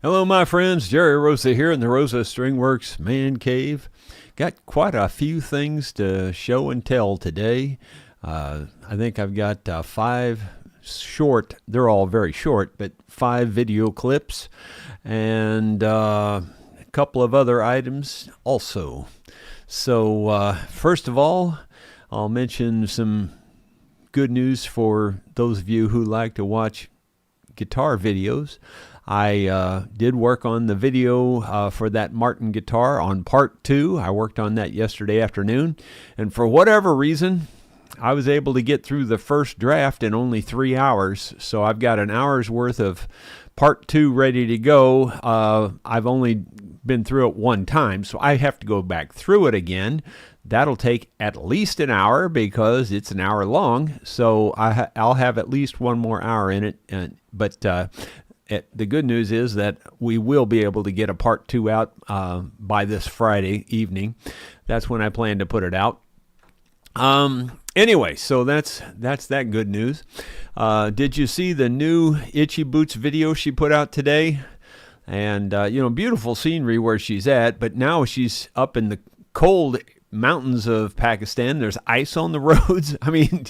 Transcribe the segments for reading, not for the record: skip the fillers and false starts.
Hello, my friends. Jerry Rosa here in the Rosa Stringworks Man Cave. Got quite a few things to show and tell today. I think I've got five short, they're all very short, but 5 video clips and a couple of other items also. So first of all, I'll mention some good news for those of you who like to watch guitar videos. I did work on the video for that Martin guitar on part 2. I worked on that yesterday afternoon, and for whatever reason, I was able to get through the first draft in only 3 hours, so I've got an hour's worth of part 2 ready to go. I've only been through it one time, so I have to go back through it again. That'll take at least an hour because it's an hour long, so I'll have at least one more hour in it. But the good news is that we will be able to get a part 2 out by this Friday evening. That's when I plan to put it out. Anyway, so that's that good news. Did you see the new Itchy Boots video she put out today? And, beautiful scenery where she's at, but now she's up in the cold mountains of Pakistan. There's ice on the roads. I mean,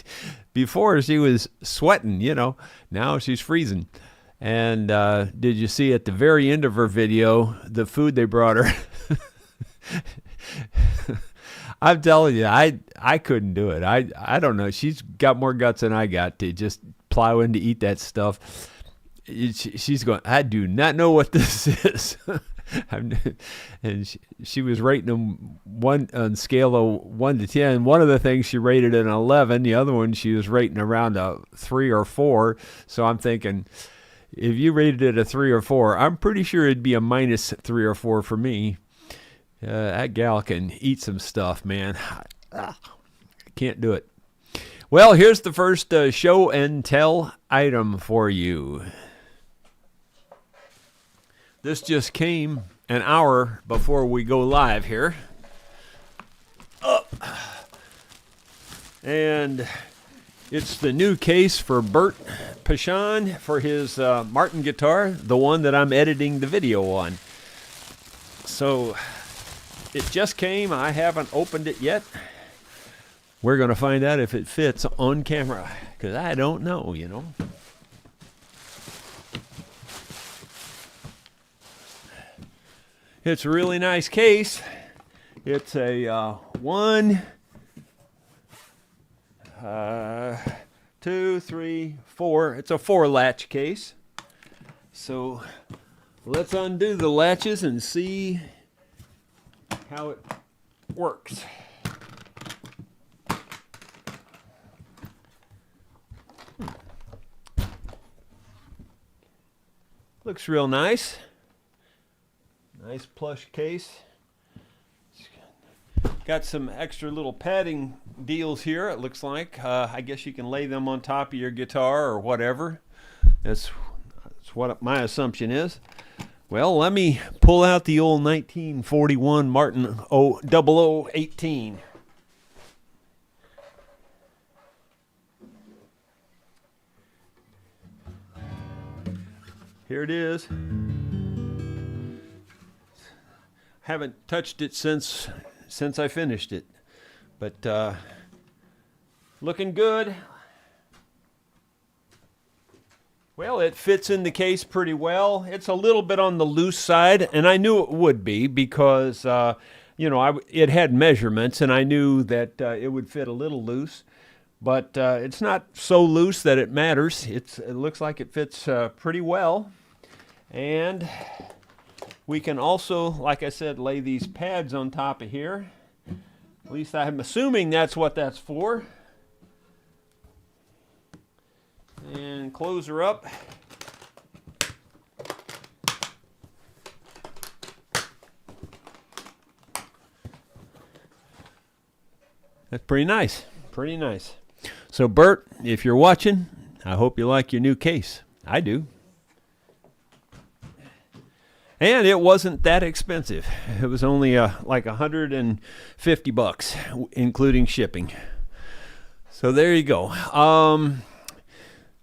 before she was sweating, now she's freezing. And did you see at the very end of her video, the food they brought her? I'm telling you, I couldn't do it. I don't know. She's got more guts than I got to just plow in to eat that stuff. She's going, I do not know what this is. And she was rating them on scale of 1 to 10. One of the things she rated an 11. The other one she was rating around a 3 or 4. So I'm thinking, if you rated it a 3 or 4, I'm pretty sure it'd be a minus 3 or 4 for me. That gal can eat some stuff, man. I can't do it. Well, here's the first show and tell item for you. This just came an hour before we go live here. And it's the new case for Bert Pashan for his Martin guitar, the one that I'm editing the video on. So it just came. I haven't opened it yet. We're going to find out if it fits on camera, because I don't know, It's a really nice case. It's a 1, 2, 3, 4. It's a 4-latch case. So let's undo the latches and see how it works. Looks real nice. Nice plush case. Got some extra little padding deals here, it looks like. I guess you can lay them on top of your guitar or whatever. That's what my assumption is. Well, let me pull out the old 1941 Martin 0018. Here it is. Haven't touched it since I finished it, but looking good. Well, it fits in the case pretty well. It's a little bit on the loose side, and I knew it would be because it had measurements, and I knew that it would fit a little loose. But it's not so loose that it matters. It looks like it fits pretty well, and we can also, like I said, lay these pads on top of here. At least I'm assuming that's what that's for. And close her up. That's pretty nice. Pretty nice. So, Bert, if you're watching, I hope you like your new case. I do. And it wasn't that expensive. It was only like $150, including shipping. So there you go.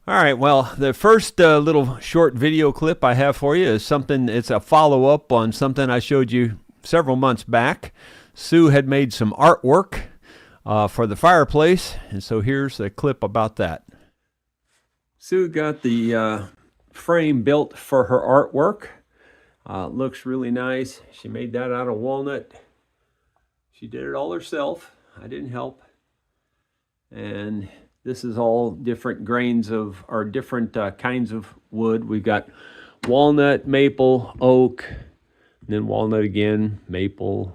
All right, well, the first little short video clip I have for you is something, it's a follow-up on something I showed you several months back. Sue had made some artwork for the fireplace, and so here's a clip about that. Sue got the frame built for her artwork. Looks really nice. She made that out of walnut. She did it all herself. I didn't help. And this is all different grains of, or different kinds of wood. We've got walnut, maple, oak, and then walnut again, maple,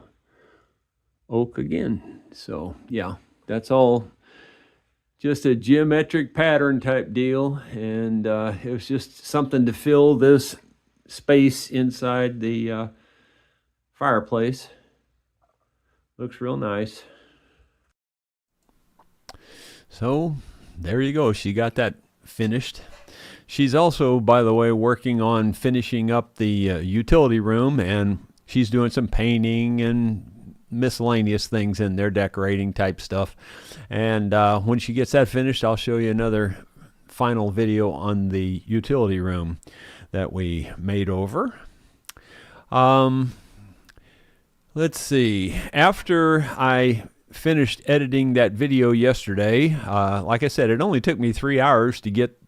oak again. So yeah, that's all just a geometric pattern type deal. And it was just something to fill this space inside the fireplace. Looks real nice. So there you go. She got that finished. She's also, by the way, working on finishing up the utility room, and she's doing some painting and miscellaneous things in there, decorating type stuff. And when she gets that finished, I'll show you another final video on the utility room that we made over. Let's see. After I finished editing that video yesterday, like I said, it only took me 3 hours to get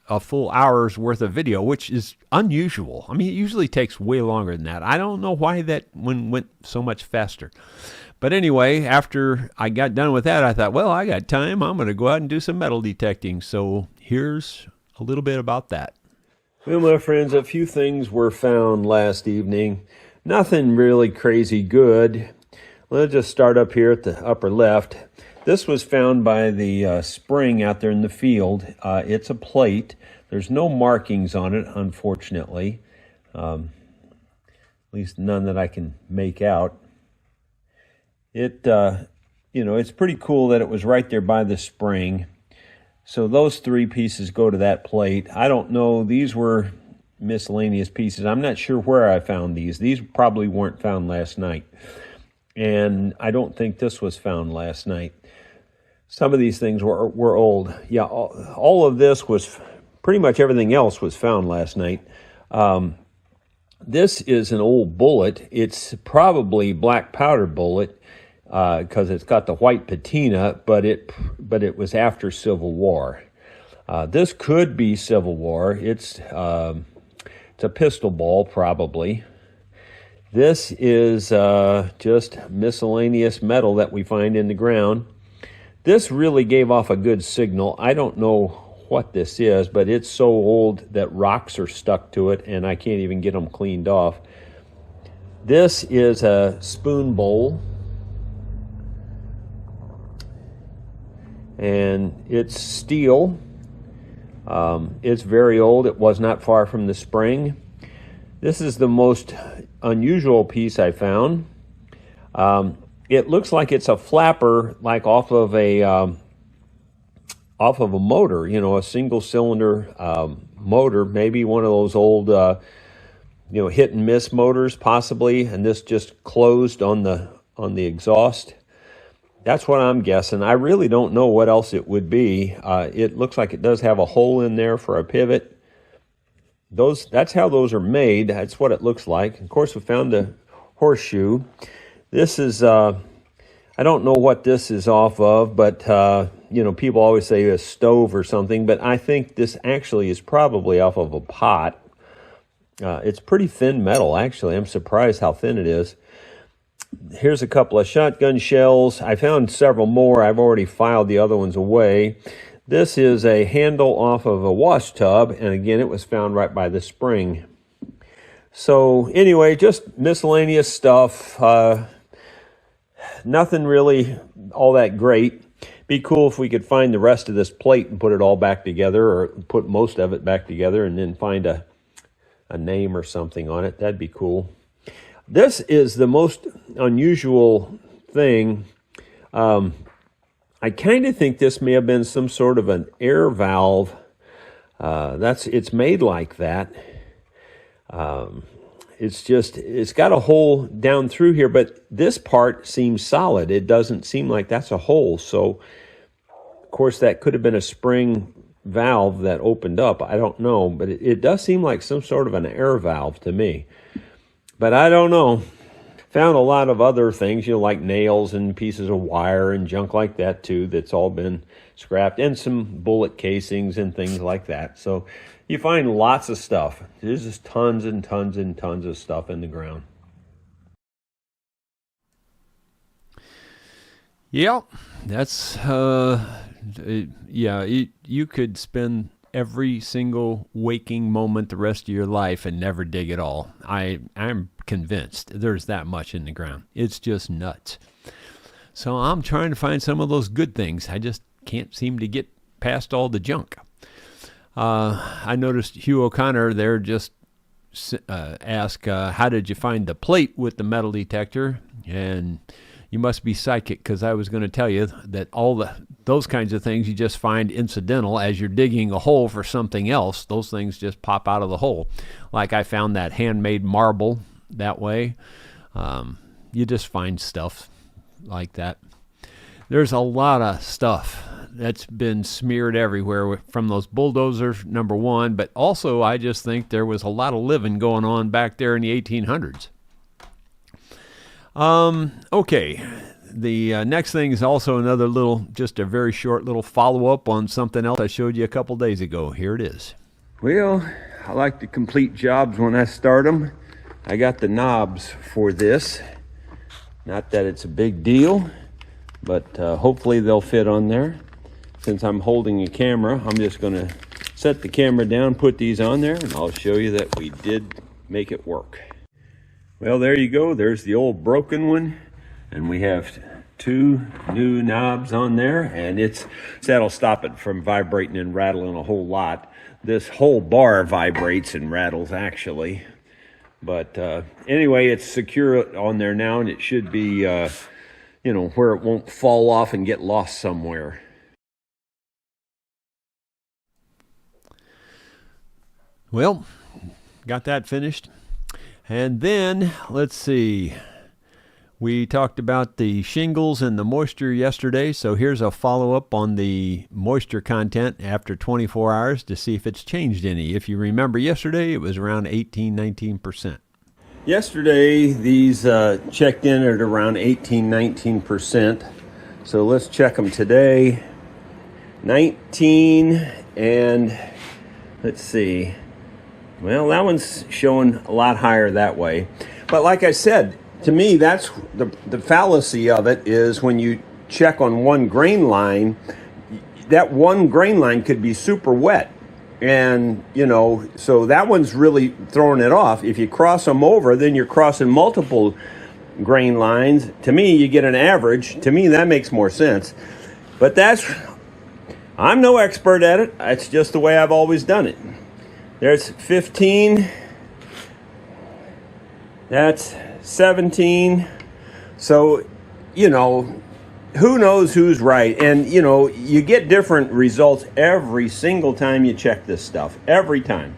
a full hour's worth of video, which is unusual. I mean, it usually takes way longer than that. I don't know why that one went so much faster. But anyway, after I got done with that, I thought, well, I got time. I'm going to go out and do some metal detecting. So here's a little bit about that. Well, my friends, a few things were found last evening. Nothing really crazy good. Let's just start up here at the upper left. This was found by the spring out there in the field. It's a plate. There's no markings on it, unfortunately. At least none that I can make out. It's pretty cool that it was right there by the spring. So those three pieces go to that plate. I don't know. These were miscellaneous pieces. I'm not sure where I found these. These probably weren't found last night. And I don't think this was found last night. Some of these things were old. Yeah, all of this was, pretty much everything else was found last night. This is an old bullet. It's probably black powder bullet because it's got the white patina, but it was after Civil War. This could be Civil War. It's a pistol ball, probably. This is just miscellaneous metal that we find in the ground. This really gave off a good signal. I don't know what this is, but it's so old that rocks are stuck to it, and I can't even get them cleaned off. This is a spoon bowl, and it's steel. It's very old. It was not far from the spring. This is the most unusual piece I found. It looks like it's a flapper, like off of a motor, a single cylinder motor, maybe one of those old hit and miss motors possibly, and this just closed on the exhaust. That's what I'm guessing. I really don't know what else it would be. It looks like it does have a hole in there for a pivot. That's how those are made. That's what it looks like. Of course, we found a horseshoe. This is, I don't know what this is off of, but, people always say a stove or something, but I think this actually is probably off of a pot. It's pretty thin metal, actually. I'm surprised how thin it is. Here's a couple of shotgun shells. I found several more. I've already filed the other ones away. This is a handle off of a wash tub, and again, it was found right by the spring. So anyway, just miscellaneous stuff. Nothing really all that great. Be cool if we could find the rest of this plate and put it all back together, or put most of it back together and then find a name or something on it. That'd be cool. This is the most unusual thing. I kind of think this may have been some sort of an air valve. It's made like that. It's got a hole down through here, but this part seems solid. It doesn't seem like that's a hole. So, of course, that could have been a spring valve that opened up. I don't know, but it does seem like some sort of an air valve to me. But I don't know. Found a lot of other things, like nails and pieces of wire and junk like that too, that's all been scrapped, and some bullet casings and things like that. So you find lots of stuff. There's just tons and tons and tons of stuff in the ground. Yeah, that's, you could spend every single waking moment the rest of your life and never dig it all. I'm convinced there's that much in the ground. It's just nuts. So I'm trying to find some of those good things. I just can't seem to get past all the junk. I noticed Hugh O'Connor there just asked, how did you find the plate with the metal detector? And you must be psychic, because I was going to tell you that those kinds of things you just find incidental as you're digging a hole for something else. Those things just pop out of the hole. Like I found that handmade marble that way. You just find stuff like that. There's a lot of stuff that's been smeared everywhere from those bulldozers, number one, but also I just think there was a lot of living going on back there in the 1800s. Okay, the next thing is also another just a very short little follow-up on something else I showed you a couple days ago. Here it is. Well, I like to complete jobs when I start them. I got the knobs for this. Not that it's a big deal, but hopefully they'll fit on there. Since I'm holding a camera, I'm just going to set the camera down, put these on there, and I'll show you that we did make it work. Well, there you go. There's the old broken one, and we have 2 new knobs on there, and that'll stop it from vibrating and rattling a whole lot. This whole bar vibrates and rattles, actually. But anyway, it's secure on there now, and it should be, where it won't fall off and get lost somewhere. Well, got that finished. And then, let's see, we talked about the shingles and the moisture yesterday, so here's a follow-up on the moisture content after 24 hours to see if it's changed any. If you remember yesterday, it was around 18-19%. Yesterday, these checked in at around 18-19%, so let's check them today. 19, and let's see. Well, that one's showing a lot higher that way. But like I said, to me, that's the fallacy of it is when you check on one grain line, that one grain line could be super wet. And, so that one's really throwing it off. If you cross them over, then you're crossing multiple grain lines. To me, you get an average. To me, that makes more sense. But I'm no expert at it. It's just the way I've always done it. There's 15, that's 17, so, who knows who's right, and, you get different results every single time you check this stuff, every time.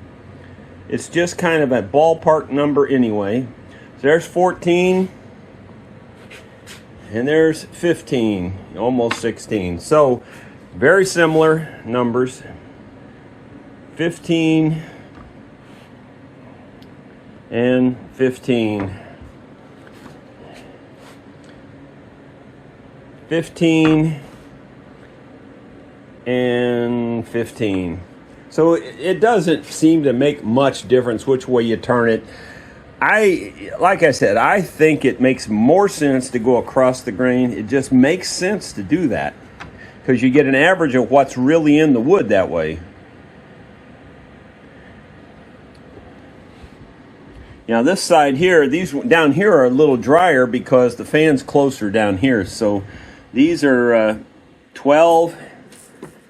It's just kind of a ballpark number anyway. So there's 14, and there's 15, almost 16, so very similar numbers. 15 and 15. 15 and 15. So it doesn't seem to make much difference which way you turn it. Like I said, I think it makes more sense to go across the grain. It just makes sense to do that because you get an average of what's really in the wood that way. Now this side here, these down here are a little drier because the fan's closer down here. So these are 12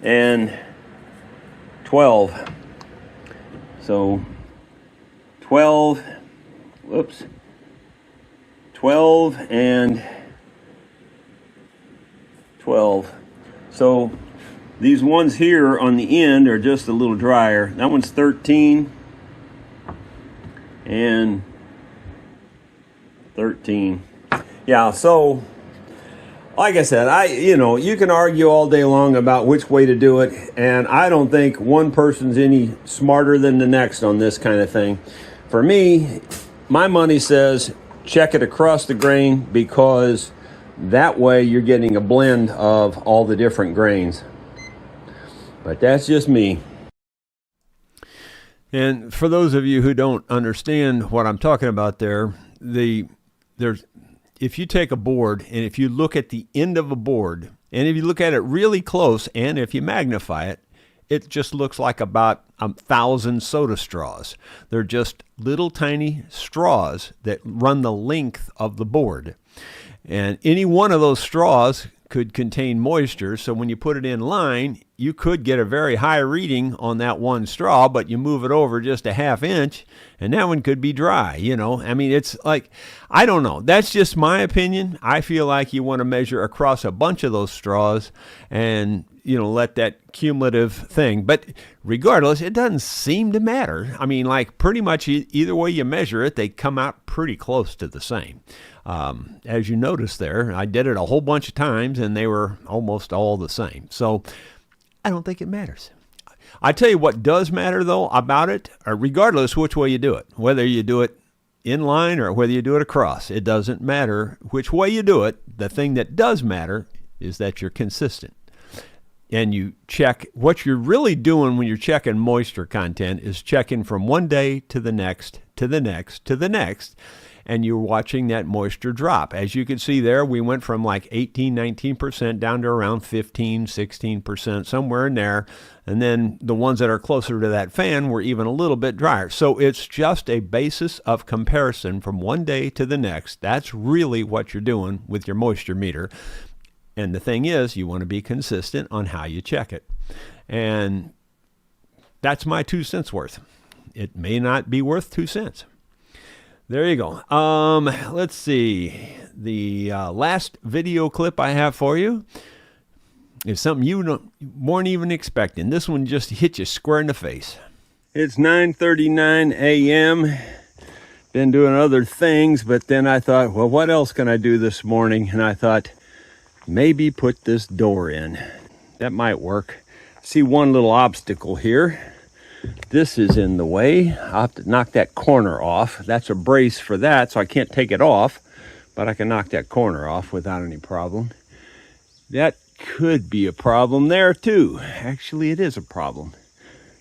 and 12. So 12, 12 and 12. So these ones here on the end are just a little drier. That one's 13. And 13. Yeah, so Like I said, you can argue all day long about which way to do it, and I don't think one person's any smarter than the next on this kind of thing. For me, my money says check it across the grain, because that way you're getting a blend of all the different grains. But that's just me. And for those of you who don't understand what I'm talking about there, if you take a board and if you look at the end of a board, and if you look at it really close and if you magnify it, it just looks like about 1,000 soda straws. They're just little tiny straws that run the length of the board. And any one of those straws could contain moisture, so when you put it in line, you could get a very high reading on that one straw, but you move it over just a half inch, and that one could be dry, I mean, it's like, I don't know. That's just my opinion. I feel like you want to measure across a bunch of those straws and, let that cumulative thing. But regardless, it doesn't seem to matter. I mean, like pretty much either way you measure it, they come out pretty close to the same. As you notice there, I did it a whole bunch of times and they were almost all the same. So I don't think it matters. I tell you what does matter though about it, or regardless which way you do it, whether you do it in line or whether you do it across, it doesn't matter which way you do it. The thing that does matter is that you're consistent. And you check, what you're really doing when you're checking moisture content is checking from one day to the next, to the next, to the next. And you're watching that moisture drop. As you can see there, we went from like 18, 19% down to around 15, 16%, somewhere in there. And then the ones that are closer to that fan were even a little bit drier. So it's just a basis of comparison from one day to the next. That's really what you're doing with your moisture meter. And the thing is, you want to be consistent on how you check it. And that's my 2 cents worth. It may not be worth 2 cents. There you go. Let's see. The last video clip I have for you is something you weren't even expecting. This one just hit you square in the face. It's 9:39 a.m. Been doing other things, but then I thought, well, what else can I do this morning? And I thought, maybe put this door in. That might work. See one little obstacle here. This is in the way. I'll have to knock that corner off. That's a brace for that, so I can't take it off, but I can knock that corner off without any problem. That could be a problem there too. Actually, it is a problem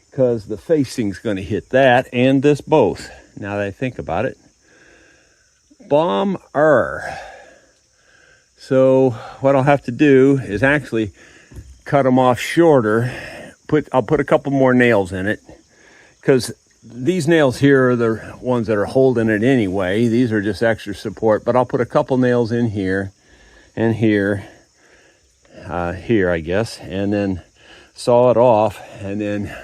because the facing's going to hit that and this both. Now that I think about it. Bomber. So what I'll have to do is actually cut them off shorter. I'll put a couple more nails in it, because these nails here are the ones that are holding it anyway. These are just extra support, but I'll put a couple nails in here and here, here I guess, and then saw it off and then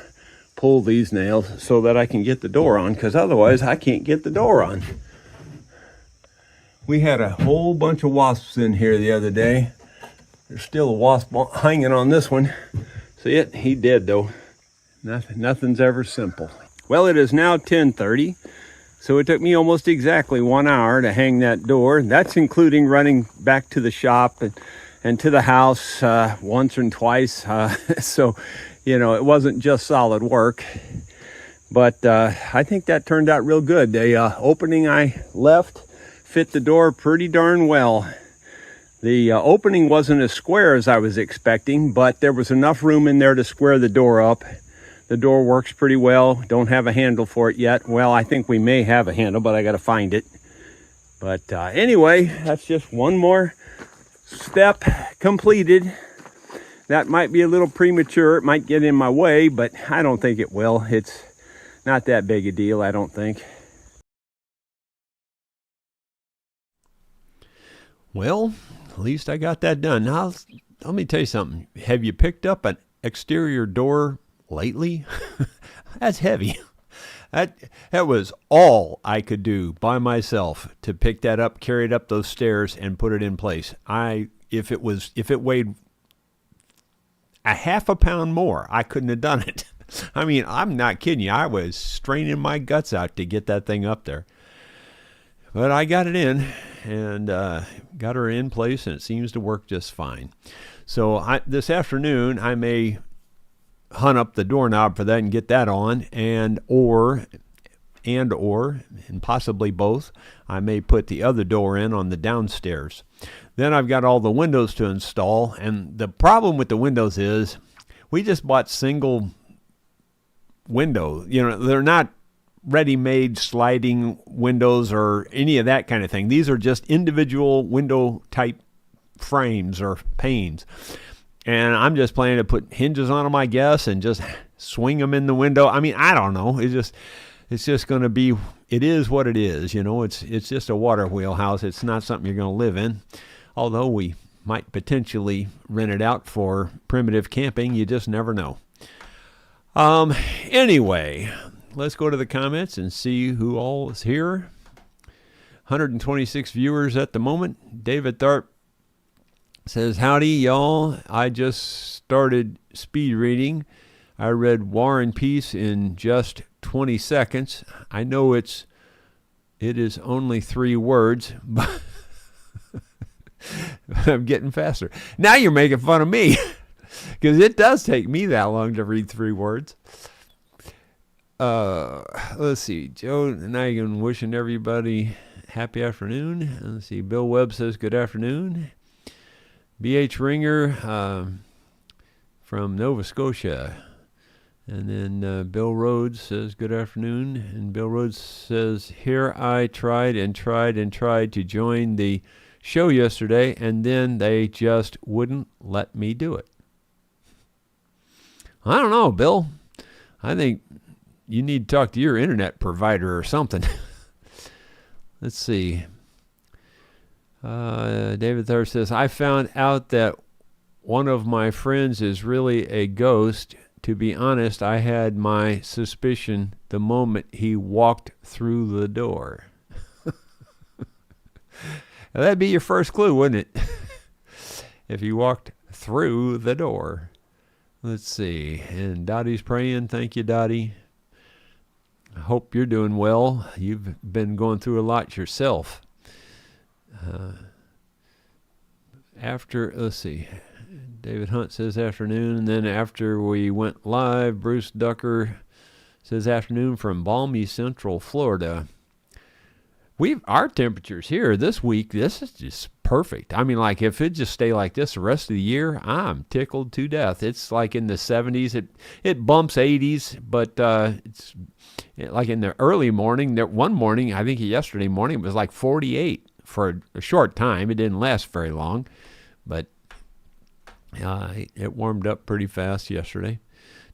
pull these nails so that I can get the door on, because otherwise I can't get the door on. We had a whole bunch of wasps in here the other day. There's still a wasp hanging on this one. See it? He dead though. Nothing's ever simple. Well, it is now 10:30, so it took me almost exactly 1 hour to hang that door. That's including running back to the shop and to the house once and twice. So, it wasn't just solid work. But I think that turned out real good. The opening I left fit the door pretty darn well. The opening wasn't as square as I was expecting, but there was enough room in there to square the door up. The door works pretty well. Don't have a handle for it yet. Well, I think we may have a handle, but I got to find it. But anyway, that's just one more step completed. That might be a little premature. It might get in my way, but I don't think it will. It's not that big a deal, I don't think. Well, at least I got that done. Now, let me tell you something. Have you picked up an exterior door lately? That's heavy. That was all I could do by myself to pick that up, carry it up those stairs, and put it in place. If it weighed a half a pound more, I couldn't have done it. I mean, I'm not kidding you. I was straining my guts out to get that thing up there. But I got it in, and got her in place, and it seems to work just fine. So this afternoon I may hunt up the doorknob for that and get that on, and possibly both, I may put the other door in on the downstairs. Then I've got all the windows to install, and the problem with the windows is we just bought single windows. They're not ready-made sliding windows or any of that kind of thing. These are just individual window type frames or panes. And I'm just planning to put hinges on them, I guess, and just swing them in the window. I mean, I don't know. It's just going to be, it is what it is. It's just a water wheel house. It's not something you're going to live in. Although we might potentially rent it out for primitive camping. You just never know. Anyway, let's go to the comments and see who all is here. 126 viewers at the moment. David Tharp says, howdy, y'all. I just started speed reading. I read War and Peace in just 20 seconds. I know it is only 3 words, but I'm getting faster. Now you're making fun of me, because it does take me that long to read 3 words. Let's see. Joe Nigan wishing everybody happy afternoon. Let's see. Bill Webb says good afternoon. B.H. Ringer from Nova Scotia. And then Bill Rhodes says good afternoon. And Bill Rhodes says, here I tried and tried and tried to join the show yesterday, and then they just wouldn't let me do it. I don't know, Bill. I think you need to talk to your internet provider or something. Let's see. David Thur says, I found out that one of my friends is really a ghost. To be honest, I had my suspicion the moment he walked through the door. That'd be your first clue, wouldn't it? If he walked through the door. Let's see. And Dottie's praying. Thank you, Dottie. I hope you're doing well. You've been going through a lot yourself. Let's see. David Hunt says afternoon. And then after we went live, Bruce Ducker says afternoon from balmy Central Florida. Our temperatures here this week, this is just perfect. I mean, like, if it just stay like this the rest of the year, I'm tickled to death. It's like in the 70s. It bumps 80s, but it's like in the early morning. One morning, I think yesterday morning, it was like 48 for a short time. It didn't last very long, but it warmed up pretty fast yesterday.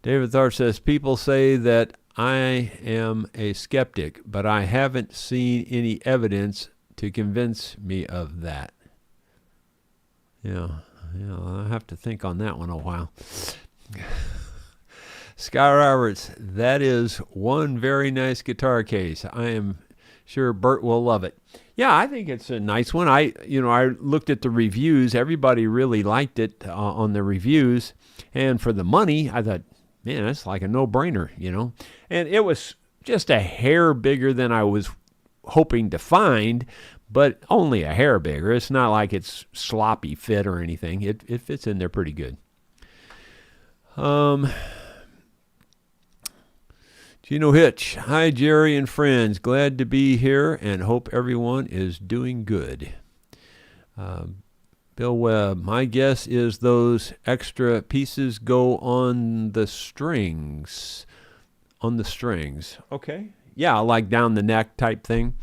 David Tharp says, people say that I am a skeptic, but I haven't seen any evidence to convince me of that. Yeah, I'll have to think on that one a while. Sky Roberts, that is one very nice guitar case. I am sure Bert will love it. Yeah, I think it's a nice one. I looked at the reviews. Everybody really liked it on the reviews. And for the money, I thought, man, that's like a no-brainer, And it was just a hair bigger than I was hoping to find, but only a hair bigger. It's not like it's sloppy fit or anything. It fits in there pretty good. Gino Hitch, hi Jerry and friends. Glad to be here and hope everyone is doing good. Bill Webb, my guess is those extra pieces go on the strings. Okay. Yeah, like down the neck type thing.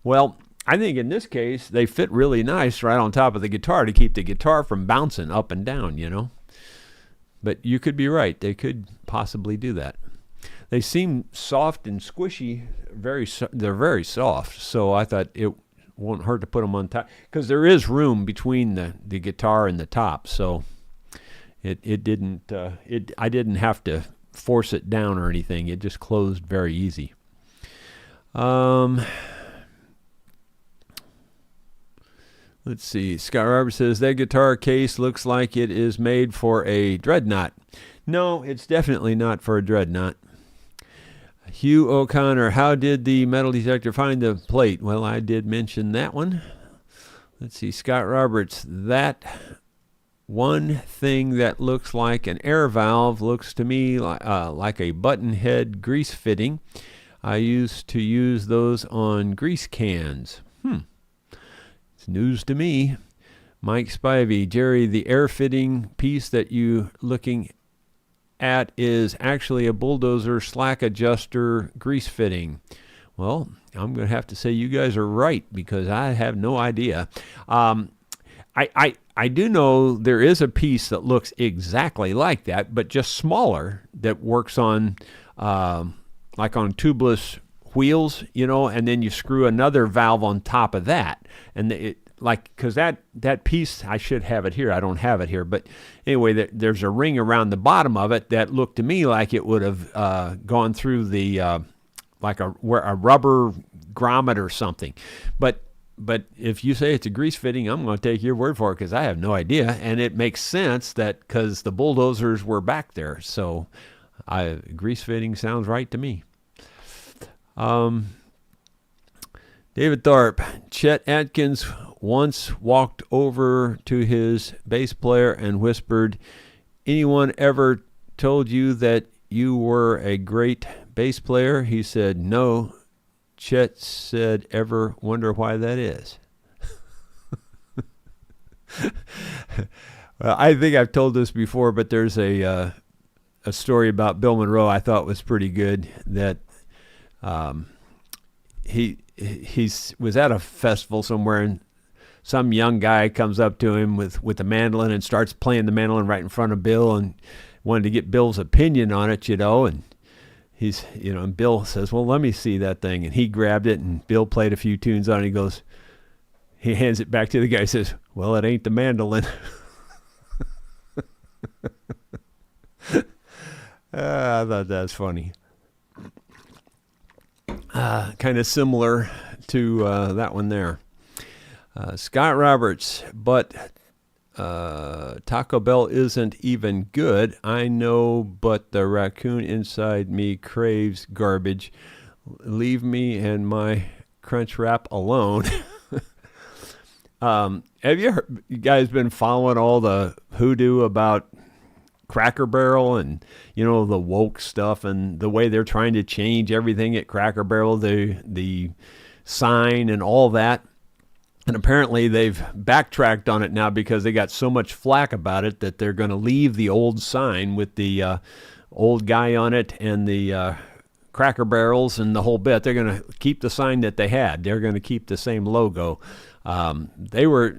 Well, I think in this case, they fit really nice right on top of the guitar to keep the guitar from bouncing up and down, But you could be right. They could possibly do that. They seem soft and squishy. They're very soft. So I thought it won't hurt to put them on top, because there is room between the guitar and the top, so it didn't I didn't have to force it down or anything. It just closed very easy. Let's see. Scott Roberts says that guitar case looks like it is made for a dreadnought. No, it's definitely not for a dreadnought. Hugh O'Connor, how did the metal detector find the plate? Well, I did mention that one. Let's see, Scott Roberts, that one thing that looks like an air valve looks to me like a button head grease fitting. I used to use those on grease cans. It's news to me. Mike Spivey, Jerry, the air fitting piece that you looking at is actually a bulldozer slack adjuster grease fitting. Well, I'm going to have to say you guys are right because I have no idea. I do know there is a piece that looks exactly like that, but just smaller, that works on like on tubeless wheels, and then you screw another valve on top of that. And because that piece, I should have it here. I don't have it here. But anyway, there's a ring around the bottom of it that looked to me like it would have gone through the, like a rubber grommet or something. But if you say it's a grease fitting, I'm going to take your word for it because I have no idea. And it makes sense that because the bulldozers were back there. So grease fitting sounds right to me. David Tharp, Chet Atkins once walked over to his bass player and whispered, "Anyone ever told you that you were a great bass player?" He said, "No." Chet said, "Ever wonder why that is?" Well, I think I've told this before, but there's a story about Bill Monroe I thought was pretty good. That he was at a festival somewhere, and some young guy comes up to him with a mandolin and starts playing the mandolin right in front of Bill, and wanted to get Bill's opinion on it, and and Bill says, "Well, let me see that thing." And he grabbed it, and Bill played a few tunes on it. He hands it back to the guy, and says, "Well, it ain't the mandolin." I thought that was funny. Kind of similar to that one there. Scott Roberts, but Taco Bell isn't even good. I know, but the raccoon inside me craves garbage. Leave me and my crunch wrap alone. Have you guys been following all the hoodoo about Cracker Barrel and, the woke stuff and the way they're trying to change everything at Cracker Barrel, the sign and all that? And apparently they've backtracked on it now because they got so much flack about it that they're going to leave the old sign with the old guy on it and the Cracker Barrels and the whole bit. They're going to keep the sign that they had. They're going to keep the same logo. They were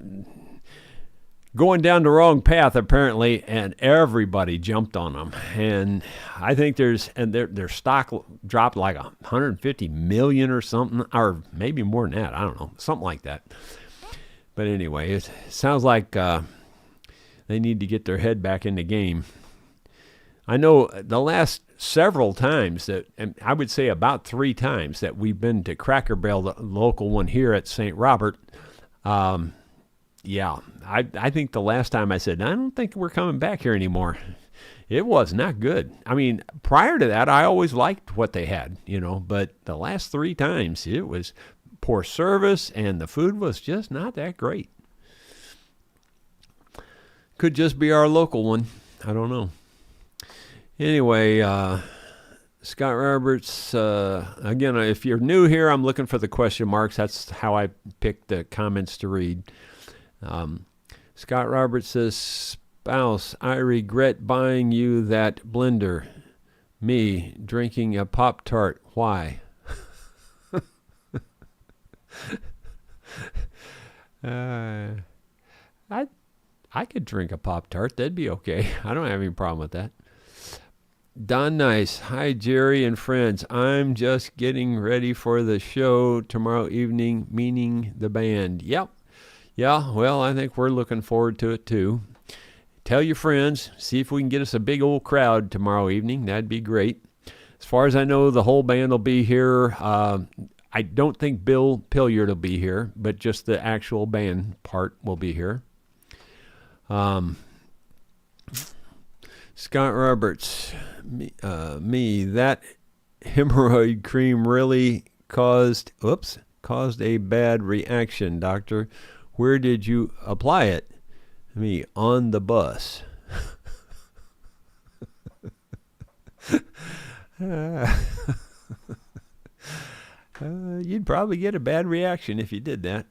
going down the wrong path apparently, and everybody jumped on them. And I think their stock dropped like 150 million or something, or maybe more than that. I don't know, something like that. But anyway, it sounds like they need to get their head back in the game. I know the last several times and I would say about 3 times that we've been to Cracker Barrel, the local one here at St. Robert. Yeah, I think the last time I said, I don't think we're coming back here anymore. It was not good. I mean, prior to that, I always liked what they had, but the last 3 times it was poor service and the food was just not that great. Could just be our local one. I don't know. Anyway, Scott Roberts, again, if you're new here, I'm looking for the question marks. That's how I pick the comments to read. Scott Roberts says, "Spouse, I regret buying you that blender. Me, drinking a Pop-Tart. Why?" I could drink a Pop-Tart. That'd be okay. I don't have any problem with that. Don Nice, "Hi, Jerry and friends. I'm just getting ready for the show tomorrow evening, meaning the band." Yep. Yeah, well, I think we're looking forward to it too. Tell your friends. See if we can get us a big old crowd tomorrow evening. That'd be great. As far as I know, the whole band will be here. I don't think Bill Pilliard will be here, but just the actual band part will be here. Scott Roberts, me, that hemorrhoid cream really caused a bad reaction, doctor. Where did you apply it? Me, on the bus. You'd probably get a bad reaction if you did that.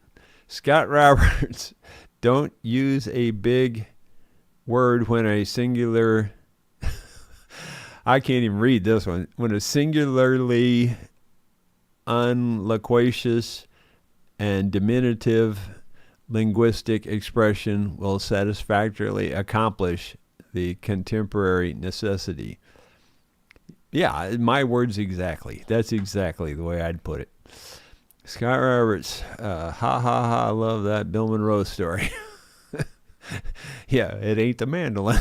Scott Roberts, don't use a big word when a singular, I can't even read this one, when a singularly unloquacious and diminutive linguistic expression will satisfactorily accomplish the contemporary necessity. Yeah, my words exactly. That's exactly the way I'd put it. Scott Roberts, ha ha ha, I love that Bill Monroe story. Yeah, it ain't the mandolin.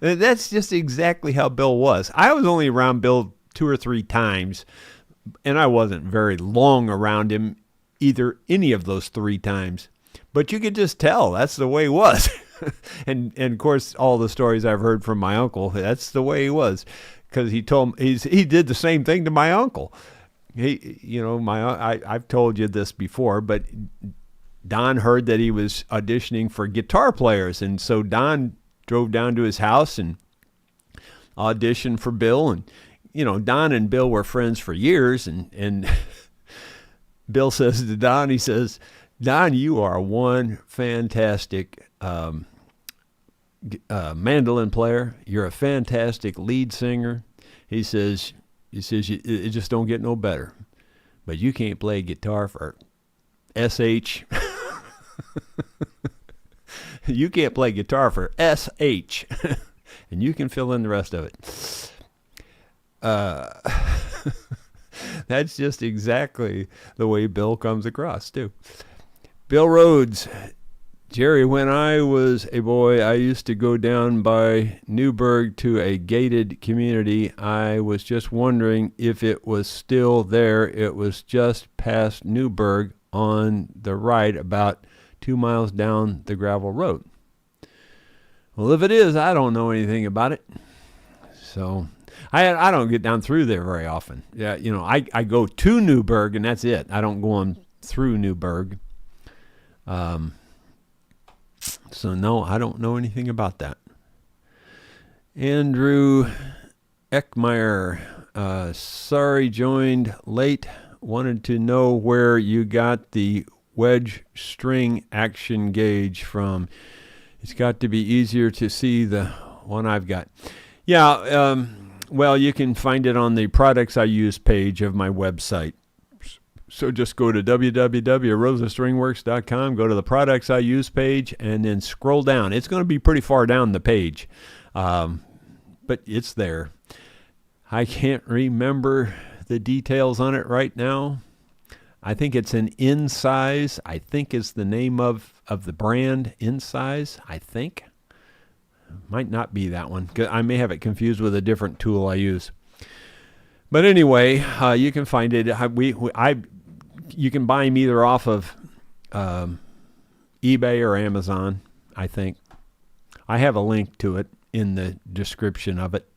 That's just exactly how Bill was. I was only around Bill 2 or 3 times, and I wasn't very long around him any of those 3 times. But you could just tell that's the way he was. and of course, all the stories I've heard from my uncle, that's the way he was, because he did the same thing to my uncle. I've told you this before, but Don heard that he was auditioning for guitar players, and so Don drove down to his house and auditioned for Bill. And Don and Bill were friends for years, and Bill says to Don, he says, "Don, you are one fantastic mandolin player. You're a fantastic lead singer." He says, it just don't get no better. But you can't play guitar for SH. You can't play guitar for SH. And you can fill in the rest of it. That's just exactly the way Bill comes across, too. Bill Rhodes, Jerry, when I was a boy, I used to go down by Newburgh to a gated community. I was just wondering if it was still there. It was just past Newburgh on the right, about 2 miles down the gravel road. Well, if it is, I don't know anything about it. So I don't get down through there very often. Yeah, I go to Newburgh, and that's it. I don't go on through Newburgh. So no, I don't know anything about that. Andrew Eckmeyer, sorry, joined late. Wanted to know where you got the wedge string action gauge from. It's got to be easier to see the one I've got. Yeah, well, you can find it on the Products I Use page of my website. So just go to www.rosastringworks.com, go to the Products I Use page, and then scroll down. It's going to be pretty far down the page, but it's there. I can't remember the details on it right now. I think it's an Insize, I think is the name of the brand, Insize, I think. Might not be that one. I may have it confused with a different tool I use. But anyway, you can find it. You can buy them either off of eBay or Amazon, I think. I have a link to it in the description of it.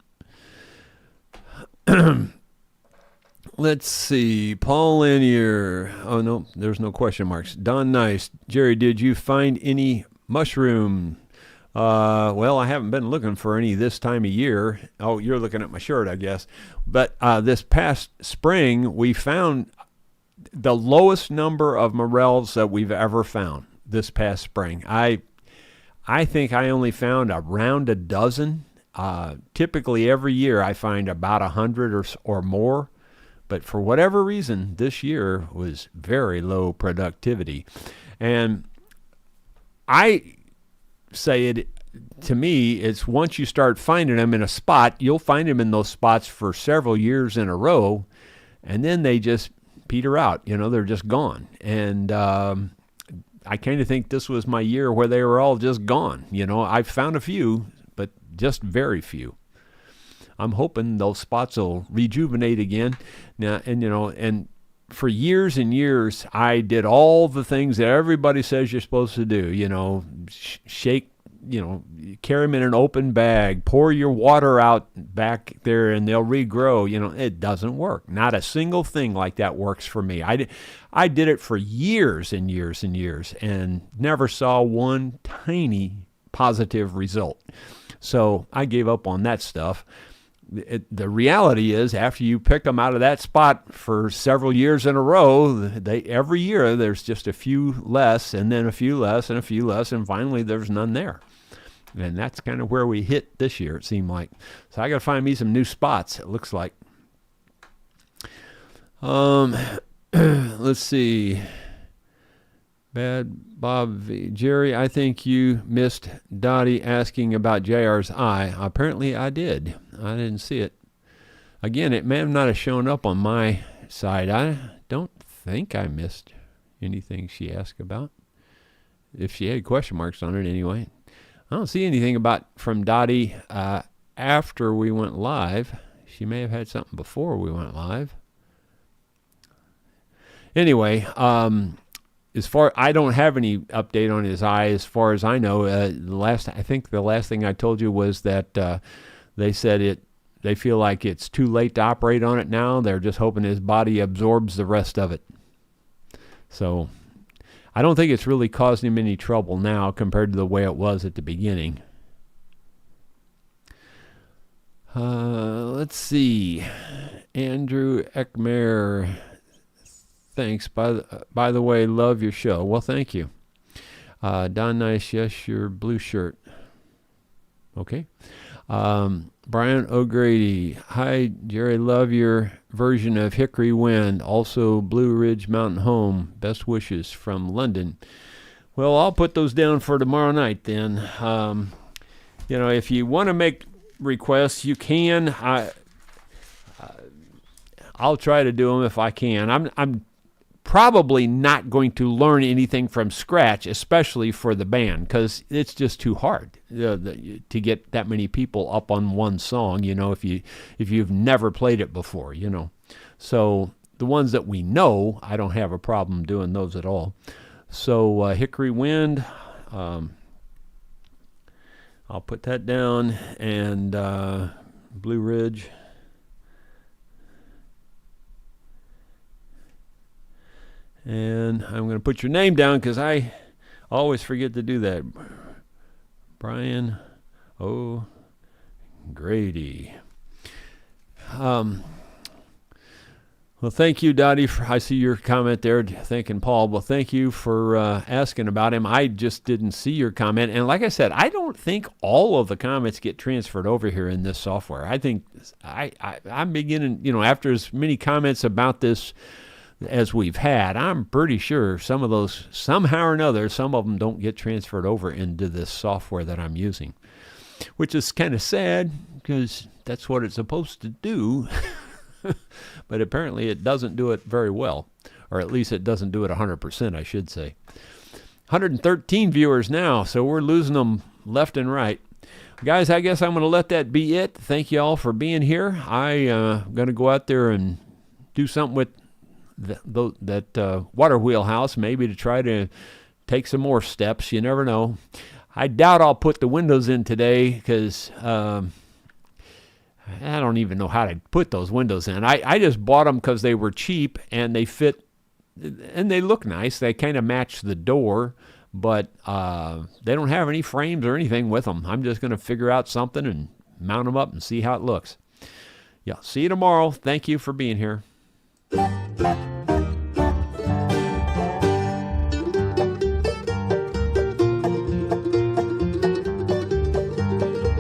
Let's see. Paul Lanier. Oh, no, there's no question marks. Don Nice. Jerry, did you find any mushroom? Well, I haven't been looking for any this time of year. Oh, you're looking at my shirt, I guess. But this past spring, we found the lowest number of morels that we've ever found this past spring. I think I only found around a dozen. Typically every year I find about 100 or more, but for whatever reason this year was very low productivity. And I say it, to me, it's once you start finding them in a spot, you'll find them in those spots for several years in a row, and then they just peter out. They're just gone. And I kind of think this was my year where they were all just gone. I found a few, but just very few. I'm hoping those spots will rejuvenate again. Now, and for years and years, I did all the things that everybody says you're supposed to do. Shake carry them in an open bag, pour your water out back there, and they'll regrow. It doesn't work. Not a single thing like that works for me. I did it for years and years and years and never saw one tiny positive result. So I gave up on that stuff. The reality is, after you pick them out of that spot for several years in a row, every year there's just a few less, and then a few less, and a few less, and finally there's none there. And that's kind of where we hit this year, it seemed like. So I got to find me some new spots, it looks like. Let's see. Bad Bob V. Jerry, I think you missed Dottie asking about JR's eye. Apparently I did. I didn't see it. Again, it may have not have shown up on my side. I don't think I missed anything she asked about. If she had question marks on it anyway. I don't see anything from Dottie after we went live. She may have had something before we went live. Anyway, I don't have any update on his eye as far as I know. I think the last thing I told you was that they said they feel like it's too late to operate on it now. They're just hoping his body absorbs the rest of it. So I don't think it's really causing him any trouble now compared to the way it was at the beginning. Let's see. Andrew Eckmer. Thanks. By the way, love your show. Well, thank you. Don Nice, yes, your blue shirt. Okay. Brian O'Grady. Hi, Jerry. Love your version of Hickory Wind. Also, Blue Ridge Mountain Home. Best wishes from London. Well, I'll put those down for tomorrow night then. If you want to make requests, you can. I'll try to do them if I can. I'm probably not going to learn anything from scratch, especially for the band, because it's just too hard to get that many people up on one song, if you've never played it before, So the ones that we know, I don't have a problem doing those at all. So Hickory Wind, I'll put that down, and Blue Ridge. And I'm going to put your name down because I always forget to do that. Brian O'Grady. Well, thank you, Dottie. I see your comment there, thanking Paul. Well, thank you for asking about him. I just didn't see your comment. And like I said, I don't think all of the comments get transferred over here in this software. I think I'm beginning, after as many comments about this as we've had, I'm pretty sure some of those, somehow or another, some of them don't get transferred over into this software that I'm using, which is kind of sad because that's what it's supposed to do. But apparently it doesn't do it very well, or at least it doesn't do it 100%, I should say. 113 viewers now, so we're losing them left and right. Guys, I guess I'm going to let that be it. Thank you all for being here. I'm going to go out there and do something with that water wheel house, maybe to try to take some more steps. You never know. I doubt I'll put the windows in today because I don't even know how to put those windows in. I just bought them because they were cheap and they fit and they look nice. They kind of match the door, but they don't have any frames or anything with them. I'm just going to figure out something and mount them up and see how it looks. Yeah, see you tomorrow. Thank you for being here.